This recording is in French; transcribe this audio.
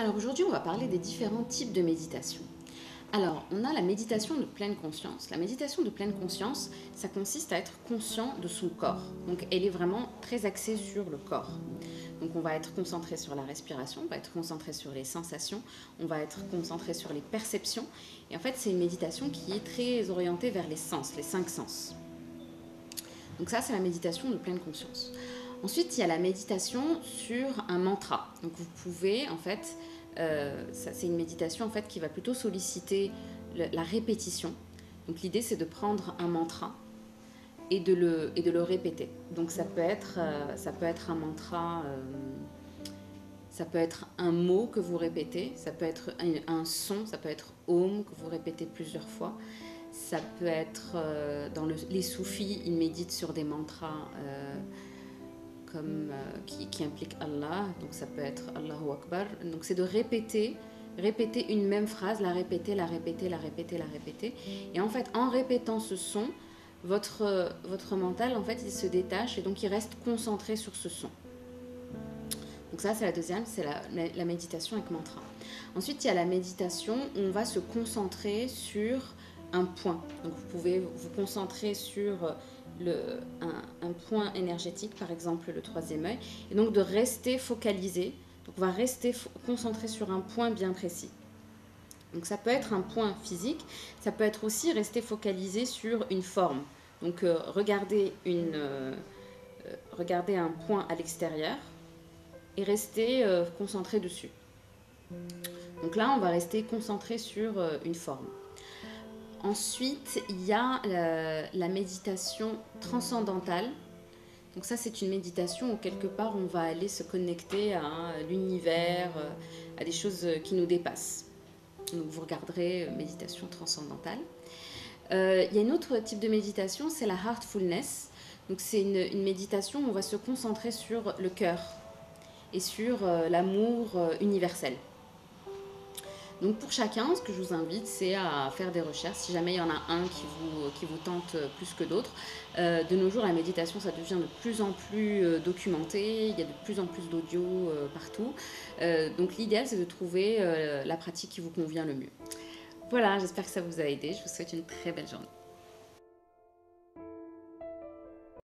Alors aujourd'hui, on va parler des différents types de méditation. Alors, on a la méditation de pleine conscience. La méditation de pleine conscience, ça consiste à être conscient de son corps. Donc, elle est vraiment très axée sur le corps. Donc, on va être concentré sur la respiration, on va être concentré sur les sensations, on va être concentré sur les perceptions. Et en fait, c'est une méditation qui est très orientée vers les sens, les cinq sens. Donc ça, c'est la méditation de pleine conscience. Ensuite, il y a la méditation sur un mantra. Donc vous pouvez, en fait, c'est une méditation en fait qui va plutôt solliciter la répétition. Donc l'idée, c'est de prendre un mantra et de le répéter. Donc ça peut être un mantra, ça peut être un mot que vous répétez, ça peut être un son, ça peut être Om que vous répétez plusieurs fois. Ça peut être, les soufis, ils méditent sur des mantras qui impliquent Allah. Donc ça peut être Allahu Akbar. Donc c'est de répéter une même phrase, la répéter, la répéter, la répéter, la répéter. Et en fait, en répétant ce son, votre mental, en fait, il se détache et donc il reste concentré sur ce son. Donc ça, c'est la deuxième, c'est la méditation avec mantra. Ensuite, il y a la méditation où on va se concentrer sur un point. Donc vous pouvez vous concentrer sur un point énergétique, par exemple le troisième œil, et donc de rester focalisé. Donc on va rester concentré sur un point bien précis. Donc ça peut être un point physique, ça peut être aussi rester focalisé sur une forme. Donc regardez un point à l'extérieur et rester concentré dessus. Donc là, on va rester concentré sur une forme. Ensuite, il y a la méditation transcendantale. Donc ça, c'est une méditation où quelque part, on va aller se connecter à l'univers, à des choses qui nous dépassent. Donc vous regarderez méditation transcendantale. Il y a un autre type de méditation, c'est la heartfulness. Donc c'est une méditation où on va se concentrer sur le cœur et sur l'amour universel. Donc pour chacun, ce que je vous invite, c'est à faire des recherches. Si jamais il y en a un qui vous tente plus que d'autres. De nos jours, la méditation, ça devient de plus en plus documenté. Il y a de plus en plus d'audio partout. Donc l'idéal, c'est de trouver la pratique qui vous convient le mieux. Voilà, j'espère que ça vous a aidé. Je vous souhaite une très belle journée.